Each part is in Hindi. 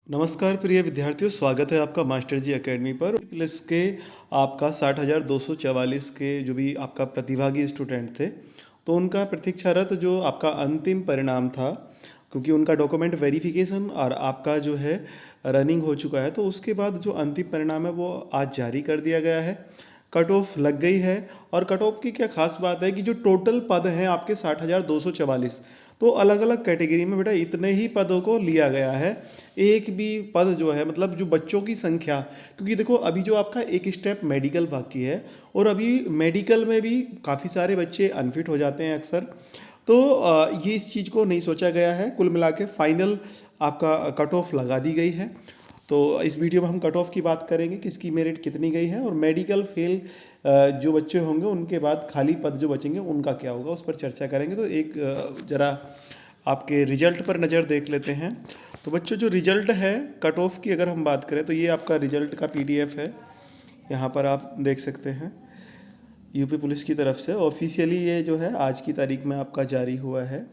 नमस्कार प्रिय विद्यार्थियों, स्वागत है आपका मास्टर जी एकेडमी पर। प्लस के आपका 60,244 के जो भी आपका प्रतिभागी स्टूडेंट थे, तो उनका प्रतीक्षारत जो आपका अंतिम परिणाम था, क्योंकि उनका डॉक्यूमेंट वेरिफिकेशन और आपका जो है रनिंग हो चुका है, तो उसके बाद जो अंतिम परिणाम है वो आज जारी कर दिया गया है। कट ऑफ लग गई है। और कट ऑफ की क्या खास बात है कि जो टोटल पद हैं आपके 60,244, तो अलग अलग कैटेगरी में बेटा इतने ही पदों को लिया गया है। एक भी पद जो है मतलब जो बच्चों की संख्या, क्योंकि देखो अभी जो आपका एक स्टेप मेडिकल बाकी है और अभी मेडिकल में भी काफ़ी सारे बच्चे अनफिट हो जाते हैं अक्सर। तो ये इस चीज़ को नहीं सोचा गया है। कुल मिला के फाइनल आपका कट ऑफ लगा दी गई है। तो इस वीडियो में हम कट ऑफ की बात करेंगे, किसकी मेरिट कितनी गई है, और मेडिकल फेल जो बच्चे होंगे उनके बाद खाली पद जो बचेंगे उनका क्या होगा, उस पर चर्चा करेंगे। तो एक ज़रा आपके रिजल्ट पर नज़र देख लेते हैं। तो बच्चों जो रिजल्ट है कट ऑफ की अगर हम बात करें तो ये आपका रिजल्ट का पीडीएफ है, यहाँ पर आप देख सकते हैं। यूपी पुलिस की तरफ से ऑफिशियली ये जो है आज की तारीख में आपका जारी हुआ है।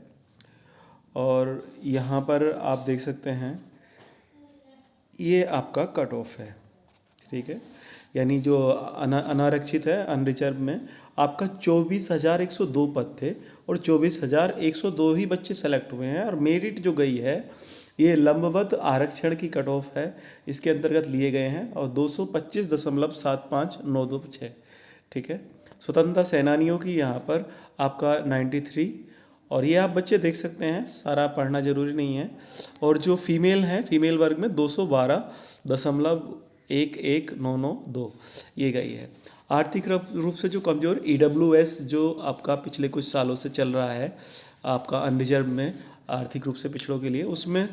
और यहाँ पर आप देख सकते हैं ये आपका कट ऑफ है, ठीक है। यानी जो अनारक्षित है अनरिजर्व में आपका 24,102 पद थे और 24,102 ही बच्चे सेलेक्ट हुए हैं। और मेरिट जो गई है ये लंबवत आरक्षण की कट ऑफ है, इसके अंतर्गत लिए गए हैं और 225.75926, ठीक है। स्वतंत्रता सेनानियों की यहाँ पर आपका 93, और ये आप बच्चे देख सकते हैं, सारा पढ़ना जरूरी नहीं है। और जो फीमेल है फीमेल वर्ग में 212.11992 ये गई है। आर्थिक रूप से जो कमज़ोर ईडब्ल्यूएस जो आपका पिछले कुछ सालों से चल रहा है आपका अनरिजर्व में आर्थिक रूप से पिछड़ों के लिए, उसमें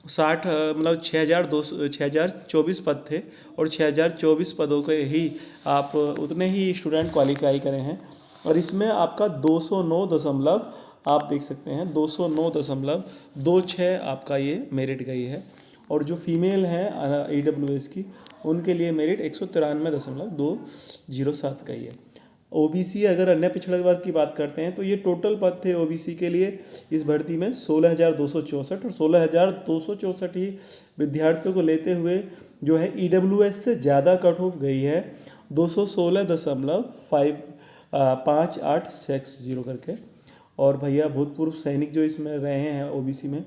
60 मतलब 6,024 पद थे और 6,024 पदों के ही आप उतने ही स्टूडेंट क्वालिफाई करे हैं। और इसमें आपका 209 दशमलव आप देख सकते हैं 209.26 आपका ये मेरिट गई है। और जो फीमेल हैं ईडब्ल्यूएस की उनके लिए मेरिट 193.207 गई है। ओबीसी अगर अन्य पिछड़ा वर्ग की बात करते हैं तो ये टोटल पद थे ओबीसी के लिए इस भर्ती में 16,264, और 16,264 ही विद्यार्थियों को लेते हुए जो है ईडब्ल्यूएस से ज़्यादा कट ऑफ गई है 216.5860 करके। और भैया भूतपूर्व सैनिक जो इसमें रहे हैं ओबीसी में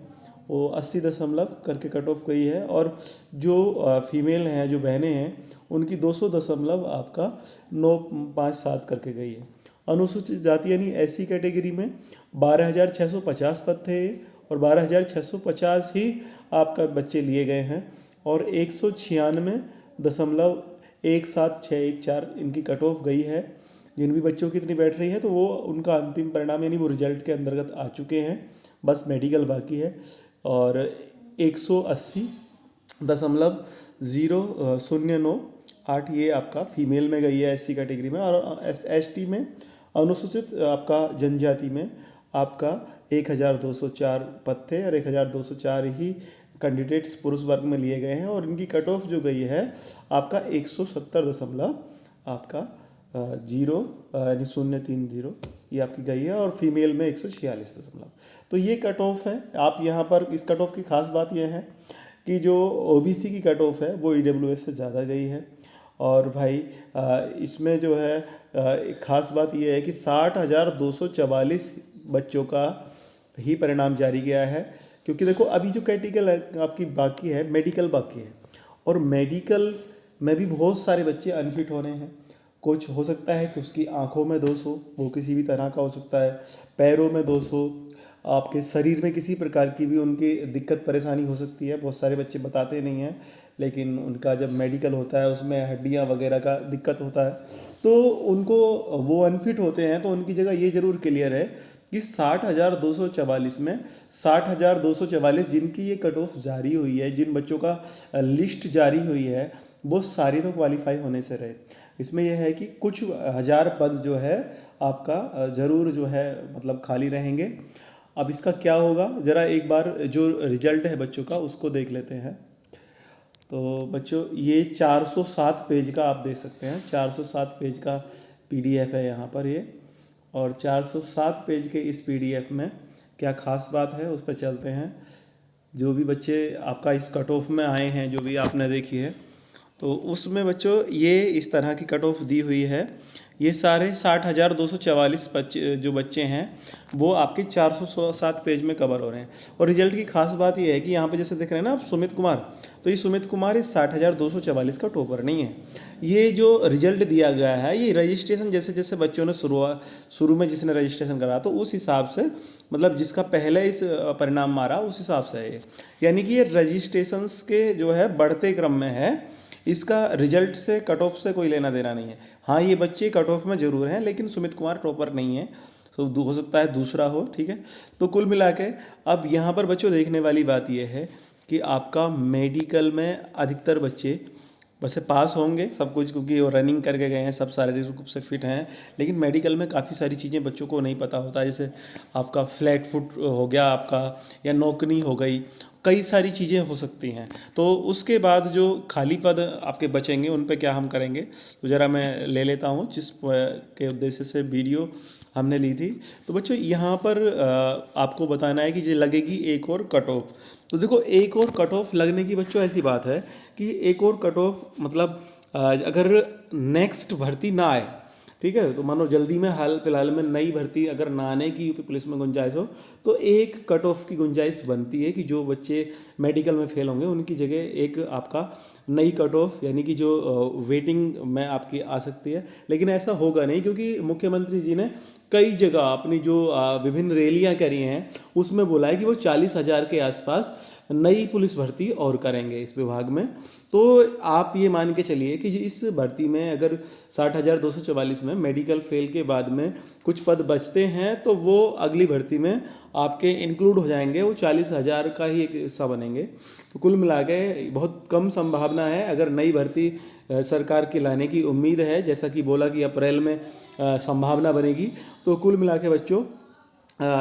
वो 80 दशमलव करके कट ऑफ गई है। और जो फीमेल हैं जो बहनें हैं उनकी 200 दशमलव आपका 957 करके गई है। अनुसूचित जाति यानी एससी कैटेगरी में 12,650 पद थे और 12,650 ही आपका बच्चे लिए गए हैं और 196.17614 इनकी कट ऑफ गई है। जिन भी बच्चों की इतनी बैठ रही है तो वो उनका अंतिम परिणाम यानी वो रिजल्ट के अंतर्गत आ चुके हैं, बस मेडिकल बाकी है। और 180.009 ये आपका फीमेल में गई है एससी कैटेगरी में। और एसटी में अनुसूचित आपका जनजाति में आपका 1,204 पद थे और 1,204 ही कैंडिडेट्स पुरुष वर्ग में लिए गए हैं। और इनकी कट ऑफ जो गई है आपका 170 दशमलव आपका 0.030 ये आपकी गई है। और फीमेल में 146 दशमलव। तो ये कट ऑफ है। आप यहाँ पर इस कट ऑफ की खास बात यह है कि जो ओबीसी की कट ऑफ है वो ईडब्ल्यूएस से ज़्यादा गई है। और भाई इसमें जो है एक खास बात यह है कि 60,244 बच्चों का ही परिणाम जारी किया है, क्योंकि देखो अभी जो कैटेगरी आपकी बाकी है मेडिकल बाकी है, और मेडिकल में भी बहुत सारे बच्चे अनफिट हो रहे हैं। कुछ हो सकता है कि उसकी आंखों में दोष हो, वो किसी भी तरह का हो सकता है, पैरों में दोष हो, आपके शरीर में किसी प्रकार की भी उनकी दिक्कत परेशानी हो सकती है। बहुत सारे बच्चे बताते नहीं हैं, लेकिन उनका जब मेडिकल होता है उसमें हड्डियां वगैरह का दिक्कत होता है तो उनको वो अनफिट होते हैं। तो उनकी जगह ये जरूर क्लियर है कि 60,244 में 60,244 जिनकी ये कट ऑफ जारी हुई है, जिन बच्चों का लिस्ट जारी हुई है, वो सारी तो क्वालिफाई होने से रहे। इसमें यह है कि कुछ हज़ार पद जो है आपका ज़रूर जो है मतलब खाली रहेंगे। अब इसका क्या होगा, ज़रा एक बार जो रिजल्ट है बच्चों का उसको देख लेते हैं। तो बच्चों ये 407 पेज का आप देख सकते हैं, 407 पेज का पीडीएफ है यहाँ पर ये। और 407 पेज के इस पीडीएफ में क्या खास बात है उस पर चलते हैं। जो भी बच्चे आपका इस कट ऑफ में आए हैं, जो भी आपने देखी है, तो उसमें बच्चों ये इस तरह की कट ऑफ दी हुई है। ये सारे 60,244 बच्चे जो बच्चे हैं वो आपके 407 पेज में कवर हो रहे हैं। और रिजल्ट की खास बात ये है कि यहाँ पे जैसे देख रहे हैं ना आप सुमित कुमार, तो ये सुमित कुमार इस 60,244 का टॉपर नहीं है। ये जो रिजल्ट दिया गया है ये रजिस्ट्रेशन जैसे जैसे बच्चों ने शुरू में जिसने रजिस्ट्रेशन करा तो उस हिसाब से, मतलब जिसका पहले इस परिणाम मारा उस हिसाब से है ये। यानी कि ये रजिस्ट्रेशंस के जो है बढ़ते क्रम में है, इसका रिजल्ट से कट ऑफ से कोई लेना देना नहीं है। हाँ, ये बच्चे कट ऑफ में जरूर हैं, लेकिन सुमित कुमार टॉपर नहीं है, तो हो सकता है दूसरा हो, ठीक है। तो कुल मिला के अब यहाँ पर बच्चों देखने वाली बात यह है कि आपका मेडिकल में अधिकतर बच्चे वैसे पास होंगे सब कुछ, क्योंकि वो रनिंग करके गए हैं, सब शारीरिक रूप से फिट हैं। लेकिन मेडिकल में काफ़ी सारी चीज़ें बच्चों को नहीं पता होता, जैसे आपका फ्लैट फुट हो गया आपका, या नौकरी हो गई, कई सारी चीज़ें हो सकती हैं। तो उसके बाद जो खाली पद आपके बचेंगे उन पे क्या हम करेंगे, तो ज़रा मैं ले लेता हूँ जिस के उद्देश्य से वीडियो हमने ली थी। तो बच्चों यहाँ पर आपको बताना है कि ये लगेगी एक और कट ऑफ। तो देखो, एक और कट ऑफ लगने की बच्चों ऐसी बात है कि एक और कट ऑफ मतलब अगर नेक्स्ट भर्ती ना आए, ठीक है, तो मानो जल्दी में हाल फिलहाल में नई भर्ती अगर ना आने की यूपी पुलिस में गुंजाइश हो, तो एक कट ऑफ की गुंजाइश बनती है कि जो बच्चे मेडिकल में फेल होंगे उनकी जगह एक आपका नई कट ऑफ, यानी कि जो वेटिंग में आपकी आ सकती है। लेकिन ऐसा होगा नहीं, क्योंकि मुख्यमंत्री जी ने कई जगह अपनी जो विभिन्न रैलियां करी हैं उसमें बोला है कि वो 40,000 के आसपास नई पुलिस भर्ती और करेंगे इस विभाग में। तो आप ये मान के चलिए कि इस भर्ती में अगर 60,244 में मेडिकल फेल के बाद में कुछ पद बचते हैं तो वो अगली भर्ती में आपके इंक्लूड हो जाएंगे, वो 40,000 का ही एक हिस्सा बनेंगे। तो कुल मिला के बहुत कम संभावना है, अगर नई भर्ती सरकार की लाने की उम्मीद है, जैसा कि बोला कि अप्रैल में संभावना बनेगी। तो कुल मिला के बच्चों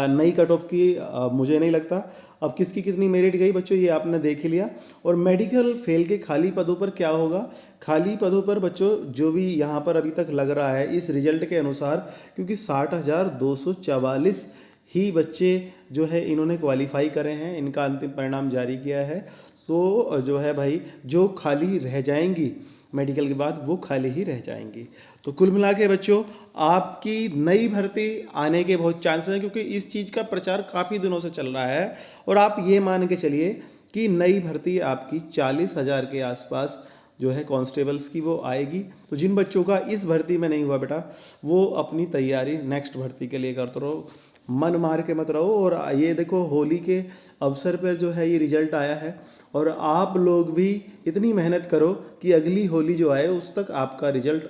नई कट ऑफ की मुझे नहीं लगता। अब किसकी कितनी मेरिट गई बच्चों ये आपने देख ही लिया। और मेडिकल फेल के खाली पदों पर क्या होगा, खाली पदों पर बच्चों जो भी यहाँ पर अभी तक लग रहा है इस रिजल्ट के अनुसार, क्योंकि 60,244 ही बच्चे जो है इन्होंने क्वालिफाई करे हैं, इनका अंतिम परिणाम जारी किया है। तो जो है भाई, जो खाली रह जाएंगी मेडिकल के बाद वो खाली ही रह जाएंगी। तो कुल मिला के बच्चों आपकी नई भर्ती आने के बहुत चांसेस हैं, क्योंकि इस चीज़ का प्रचार काफ़ी दिनों से चल रहा है। और आप ये मान के चलिए कि नई भर्ती आपकी 40,000 के आसपास जो है कांस्टेबल्स की वो आएगी। तो जिन बच्चों का इस भर्ती में नहीं हुआ बेटा, वो अपनी तैयारी नेक्स्ट भर्ती के लिए करते रहो, मन मार के मत रहो। और ये देखो, होली के अवसर पर जो है ये रिजल्ट आया है, और आप लोग भी इतनी मेहनत करो कि अगली होली जो आए उस तक आपका रिजल्ट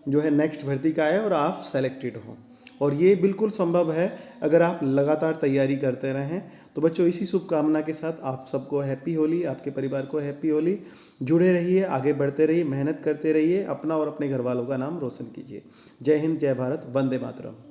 जो है नेक्स्ट भर्ती का आए और आप सेलेक्टेड हों। और ये बिल्कुल संभव है अगर आप लगातार तैयारी करते रहें। तो बच्चों इसी शुभकामना के साथ आप सबको हैप्पी होली, आपके परिवार को हैप्पी होली। जुड़े रहिए, आगे बढ़ते रहिए, मेहनत करते रहिए, अपना और अपने घर वालों का नाम रोशन कीजिए। जय हिंद, जय भारत, वंदे मातरम।